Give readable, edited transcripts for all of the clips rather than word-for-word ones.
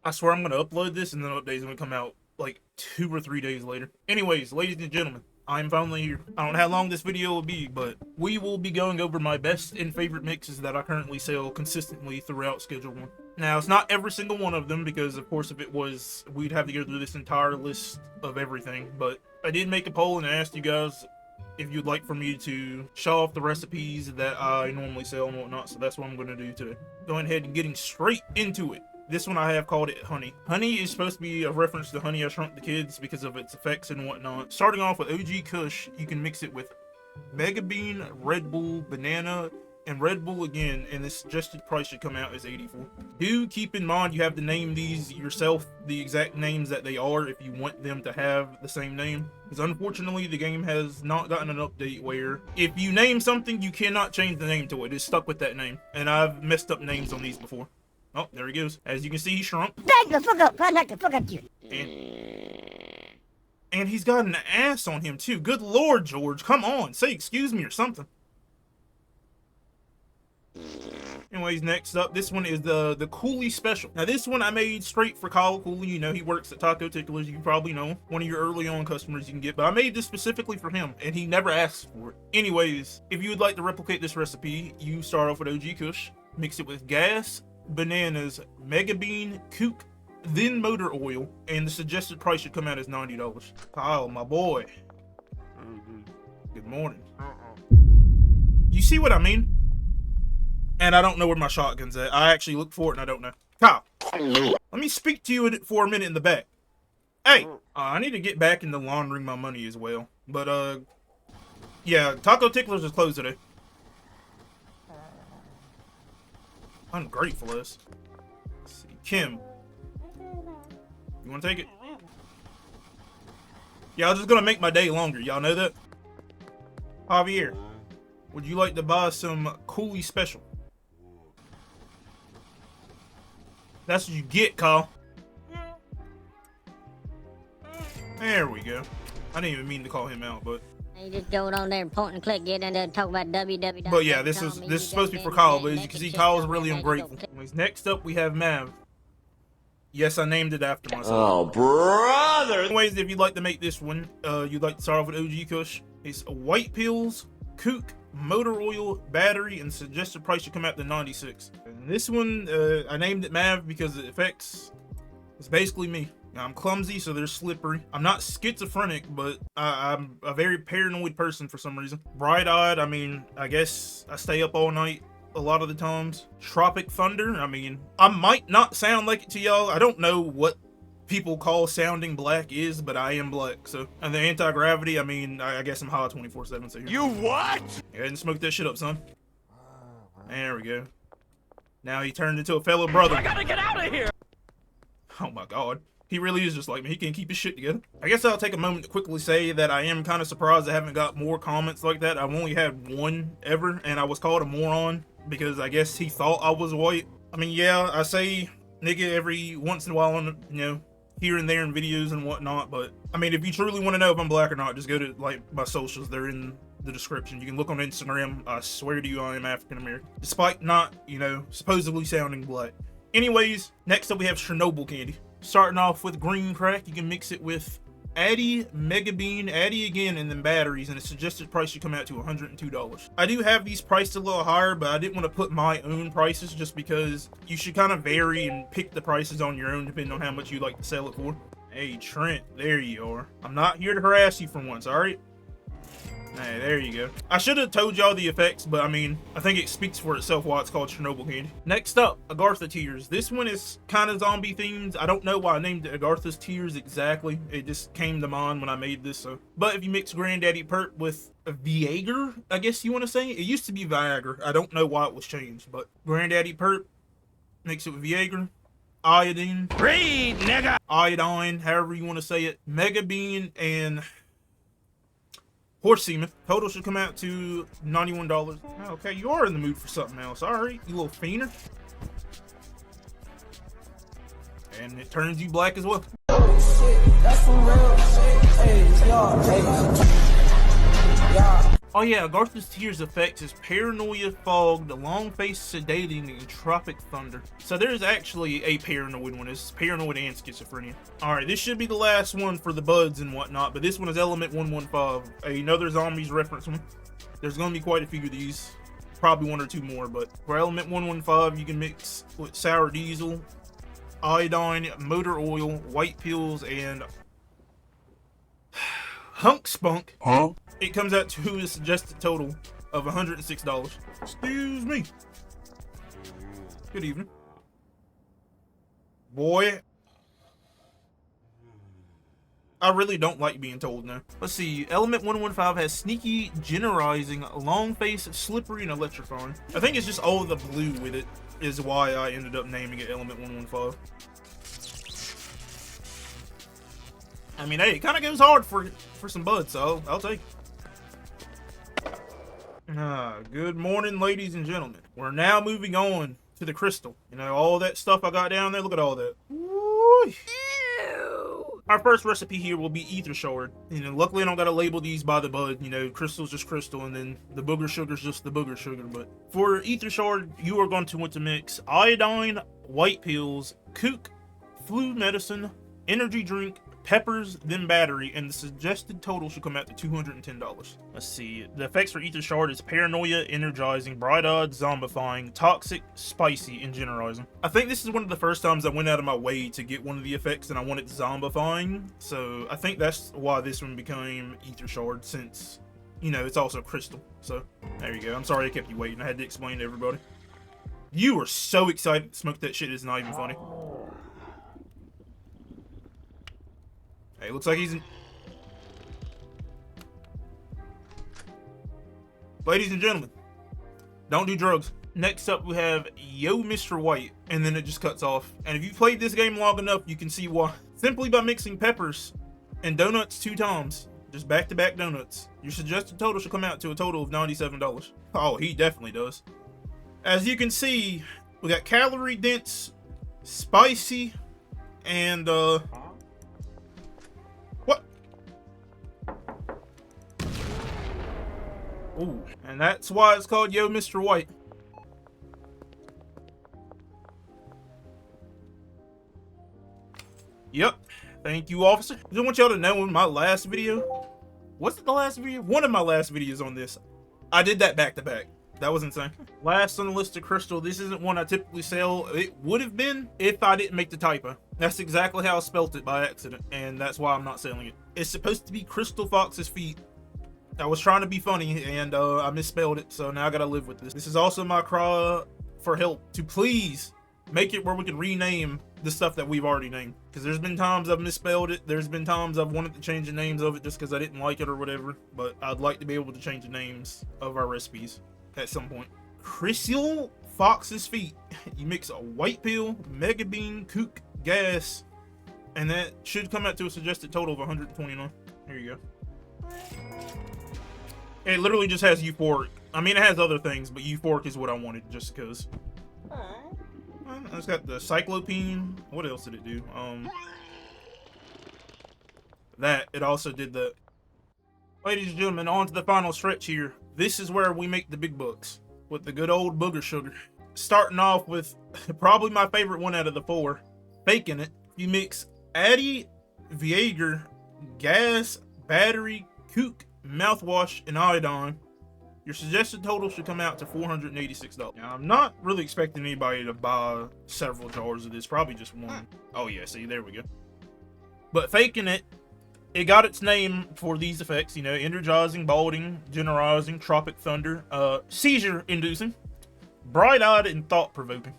I swear I'm gonna upload this and then the update's gonna come out like 2 or 3 days later. Anyways, ladies and gentlemen, I'm finally here. I don't know how long this video will be, but we will be going over my best and favorite mixes that I currently sell consistently throughout Schedule 1. Now, it's not every single one of them, because of course if it was, we'd have to go through this entire list of everything, but I did make a poll and asked you guys if you'd like for me to show off the recipes that I normally sell and whatnot, so that's what I'm going to do today. Going ahead and getting straight into it. This one I have called it Honey. Honey is supposed to be a reference to Honey I Shrunk the Kids because of its effects and whatnot. Starting off with OG Kush, you can mix it with Mega Bean, Red Bull, Banana, and Red Bull again, and the suggested price should come out as $84. Do keep in mind you have to name these yourself the exact names that they are if you want them to have the same name, because unfortunately the game has not gotten an update where if you name something you cannot change the name to it. It's stuck with that name, and I've messed up names on these before. Oh, there he goes. As you can see, he shrunk. Back the fuck up! I like the fuck up you. And he's got an ass on him too. Good Lord, George, come on, say excuse me or something. Anyways, next up, this one is the Cooley Special. Now this one I made straight for Kyle Cooley. You know, he works at Taco Ticklers. You probably know him. One of your early on customers you can get, but I made this specifically for him and he never asked for it. Anyways, if you would like to replicate this recipe, you start off with OG Kush, mix it with gas, bananas, Mega Bean, Kook, then motor oil, and the suggested price should come out as $90. Kyle, my boy. Good morning. You see what I mean? And I don't know where my shotgun's at. I actually looked for it and I don't know. Kyle, let me speak to you for a minute in the back. Hey, I need to get back into laundering my money as well. But, yeah, Taco Ticklers is closed today. Ungrateful ass. Let's see. Kim, you want to take it? Yeah, I'm just going to make my day longer. Y'all know that? Javier, would you like to buy some Cooley Special? That's what you get, Kyle. There we go. I didn't even mean to call him out, but You just go on there and point and click, get in there and talk about www. but yeah, this is supposed to be for Kyle, but as you can see, Kyle's really ungrateful. Anyways, next up we have Mav. Yes, I named it after myself. Oh, brother! Anyways, if you'd like to make this one, you'd like to start off with OG Kush. It's white pills, Kook, motor oil, battery, and suggested price should come out to $96. And this one, I named it Mav because the effects, it's basically me. Now, I'm clumsy, so they're slippery. I'm not schizophrenic, but I'm a very paranoid person for some reason. Bright-eyed, I mean, I guess I stay up all night a lot of the times. Tropic Thunder, I mean, I might not sound like it to y'all. I don't know what people call sounding black is, but I am black, so. And the anti-gravity, I mean, I guess I'm high 24/7, so here. You what? Go ahead and smoke that shit up, son. There we go. Now he turned into a fellow brother. I gotta get out of here! Oh my god. He really is just like me. He can't keep his shit together. I guess I'll take a moment to quickly say that I am kind of surprised I haven't got more comments like that. I've only had one ever, and I was called a moron because I guess he thought I was white. I mean, yeah, I say nigga every once in a while on, you know, here and there in videos and whatnot, but I mean, if you truly want to know if I'm black or not, just go to like my socials. They're in the description. You can look on Instagram. I swear to you, I am African American, despite not, you know, supposedly sounding black. Anyways, next up we have Chernobyl candy. Starting off with green crack, you can mix it with Addy, Mega Bean, Addy again, and then batteries, and the suggested price should come out to $102. I do have these priced a little higher, but I didn't want to put my own prices just because you should kind of vary and pick the prices on your own depending on how much you like to sell it for. Hey Trent, there you are. I'm not here to harass you for once, alright? Hey, there you go. I should have told y'all the effects, but I mean, I think it speaks for itself why it's called Chernobyl candy. Next up, Agartha Tears. This one is kind of zombie themed. I don't know why I named it Agartha's Tears exactly. It just came to mind when I made this. So, but if you mix Granddaddy Perp with Viagra, I guess you want to say, it used to be Viagra. I don't know why it was changed, but Granddaddy Perp, mix it with Viagra, iodine, Read, nigga! iodine, however you want to say it, Mega Bean, and horse semen. Total should come out to $91. Okay, you are in the mood for something else. Alright, you little fiender. And it turns you black as well. Oh yeah, Garth's Tears effects is Paranoia, Fog, the Long Face, Sedating, and Tropic Thunder. So there's actually a paranoid one. It's paranoid and schizophrenia. Alright, this should be the last one for the buds and whatnot, but this one is Element 115, another zombies reference one. There's going to be quite a few of these. Probably one or two more, but for Element 115, you can mix with sour diesel, iodine, motor oil, white pills, and hunk spunk. Huh? It comes out to a suggested total of $106. Excuse me. Good evening. Boy, I really don't like being told now. Let's see. Element 115 has sneaky, generalizing, long face, slippery, and electrifying. I think it's just all the blue with it is why I ended up naming it Element 115. I mean, hey, it kind of goes hard for some buds, so I'll take it. Good morning, ladies and gentlemen. We're now moving on to the crystal. You know, all that stuff I got down there. Look at all that. Woo! Our first recipe here will be ether shard. You know, luckily I don't gotta label these by the bud. You know, crystal's just crystal, and then the booger sugar's just the booger sugar. But for ether shard, you are going to want to mix iodine, white pills, kook, flu medicine, energy drink, peppers, then battery, and the suggested total should come out to $210. Let's see. The effects for ether shard is paranoia, energizing, bright-eyed, zombifying, toxic, spicy, and generalizing. I think this is one of the first times I went out of my way to get one of the effects, and I wanted zombifying, so I think that's why this one became ether shard, since, you know, it's also crystal. So there you go. I'm sorry I kept you waiting. I had to explain to everybody. You were so excited to smoke that shit, it's not even funny. Hey, looks like he's in... Ladies and gentlemen, don't do drugs. Next up, we have Yo Mr. White, and then it just cuts off. And if you played this game long enough, you can see why. Simply by mixing peppers and donuts 2 times, just back-to-back donuts, your suggested total should come out to a total of $97. Oh, he definitely does. As you can see, we got calorie dense, spicy, and ooh, and that's why it's called Yo Mr. White. Yep. Thank you, officer. I just want y'all to know in my last video, was it the last video? One of my last videos on this, I did that back to back. That was insane. Last on the list of crystal, this isn't one I typically sell. It would have been if I didn't make the typo. That's exactly how I spelt it by accident, and that's why I'm not selling it. It's supposed to be Crystal Fox's feet. I was trying to be funny, and I misspelled it, so now I gotta live with this. This is also my cry for help to please make it where we can rename the stuff that we've already named. Because there's been times I've misspelled it. There's been times I've wanted to change the names of it just because I didn't like it or whatever. But I'd like to be able to change the names of our recipes at some point. Crystal Fox's feet. You mix a white pill, mega bean, kook, gas, and that should come out to a suggested total of 129. Here you go. It literally just has euphoric. I mean, it has other things, but euphoric is what I wanted just because. It's got the cyclopene. What else did it do? That. It also did the... Ladies and gentlemen, on to the final stretch here. This is where we make the big bucks with the good old booger sugar. Starting off with probably my favorite one out of the 4. Faking it. You mix Addy, Viagra, gas, battery, kook, mouthwash, and iodine. Your suggested total should come out to $486. Now, I'm not really expecting anybody to buy several jars of this, probably just one. Oh yeah, see, there we go. But faking it, it got its name for these effects, you know, energizing, balding, generalizing, tropic thunder, seizure inducing, bright-eyed, and thought-provoking.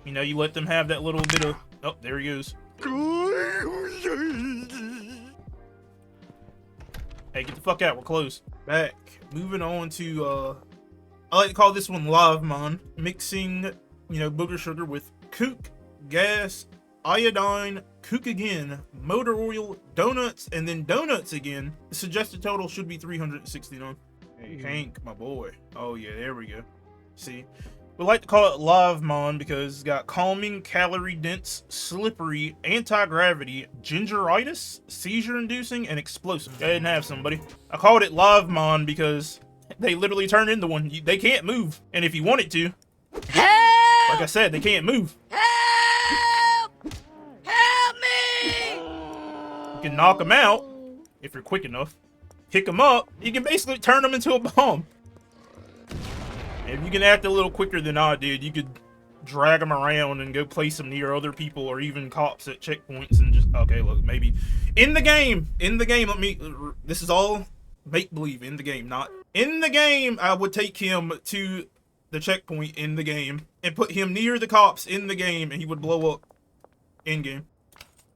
You know, you let them have that little bit of, oh, there he goes. Hey, get the fuck out, we're close. Back, moving on to, I like to call this one Live Mon. Mixing, you know, booger sugar with kook, gas, iodine, kook again, motor oil, donuts, and then donuts again. The suggested total should be $369. Hey, Hank, my boy. Oh yeah, there we go. See, We like to call it Live Mon because it's got calming, calorie-dense, slippery, anti-gravity, gingeritis, seizure-inducing, and explosive. Go ahead and have somebody. I called it Live Mon because they literally turn into one. They can't move. And if you wanted to, Help! like I said, they can't move. Help! Help me! You can knock them out if you're quick enough. Pick them up. You can basically turn them into a bomb. If you can act a little quicker than I did, you could drag them around and go place them near other people or even cops at checkpoints and just, okay, look, maybe in the game, let me, this is all make-believe in the game, not in the game. I would take him to the checkpoint in the game and put him near the cops in the game and he would blow up in game.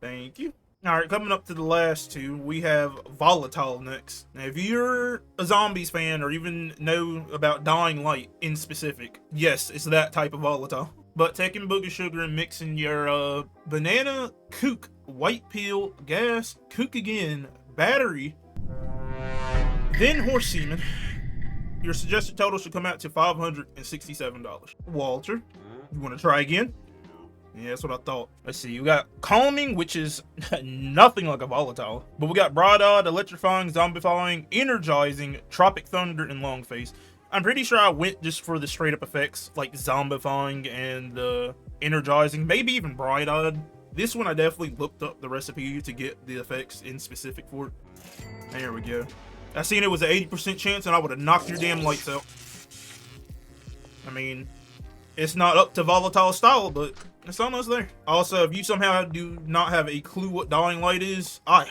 Thank you. All right, coming up to the last two, we have Volatile next. Now, if you're a Zombies fan or even know about Dying Light in specific, yes, it's that type of Volatile. But taking booger sugar and mixing your banana, kook, white peel, gas, kook again, battery, then horse semen, your suggested total should come out to $567. Walter, you want to try again? Yeah, that's what I thought. Let's see. We got calming, which is nothing like a volatile. But we got bright-eyed, electrifying, zombifying, energizing, tropic thunder, and long face. I'm pretty sure I went just for the straight-up effects, like zombifying and energizing, maybe even bright-eyed. This one I definitely looked up the recipe to get the effects in specific for it. There we go. I seen it was an 80% chance and I would have knocked your damn lights out. I mean, it's not up to volatile style, but it's almost there. Also, if you somehow do not have a clue what Dying Light is, I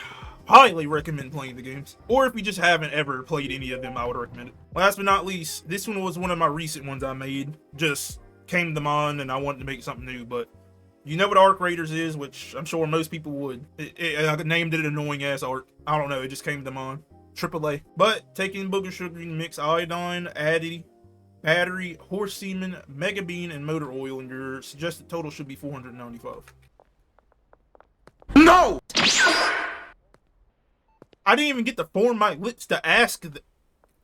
highly recommend playing the games. Or if you just haven't ever played any of them, I would recommend it. Last but not least, this one was one of my recent ones I made. Just came to mind and I wanted to make something new, but you know what Arc Raiders is, which I'm sure most people would. I named it Annoying Ass Arc. I don't know, it just came to mind. AAA. But taking booger sugar and mix iodine, addy, battery, horse semen, mega bean, and motor oil, and your suggested total should be $495. No! I didn't even get to form my lips to ask the...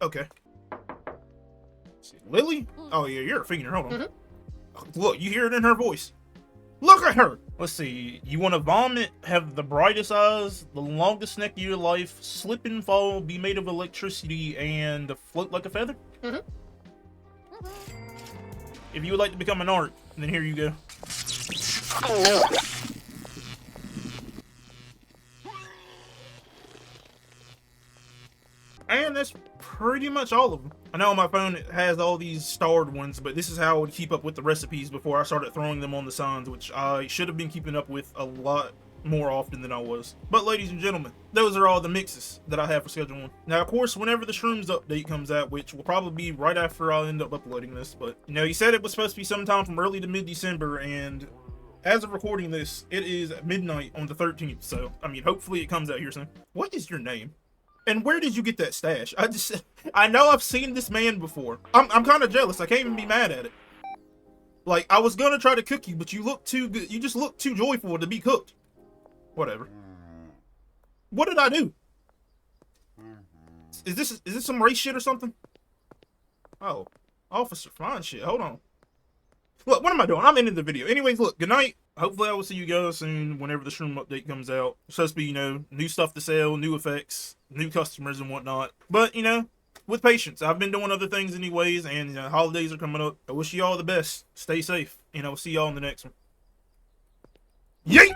Okay. Lily? Oh yeah, you're a fiender. Hold on. Look, you hear it in her voice. Look at her! Let's see. You want to vomit, have the brightest eyes, the longest neck of your life, slip and fall, be made of electricity, and float like a feather? If you would like to become an art, then here you go. And that's pretty much all of them. I know on my phone it has all these starred ones, but this is how I would keep up with the recipes before I started throwing them on the signs, which I should have been keeping up with a lot more often than I was. But ladies and gentlemen, those are all the mixes that I have for Schedule 1. Now, of course, whenever the Shrooms update comes out, which will probably be right after I end up uploading this, but, you know, he said it was supposed to be sometime from early to mid-December, and as of recording this, it is midnight on the 13th, so, I mean, hopefully it comes out here soon. What is your name? And where did you get that stash? I know I've seen this man before. I'm kind of jealous. I can't even be mad at it. Like, I was gonna try to cook you, but you look too good. You just look too joyful to be cooked. Whatever. What did I do? Is this some race shit or something? Oh, Officer Fine shit. Hold on. Look, what am I doing? I'm ending the video. Anyways, look, good night. Hopefully I will see you guys soon whenever the Shroom update comes out. It's supposed to be, you know, new stuff to sell, new effects, new customers and whatnot. But, you know, with patience. I've been doing other things anyways, and you know, holidays are coming up. I wish you all the best. Stay safe, and I will see y'all in the next one. Yeet!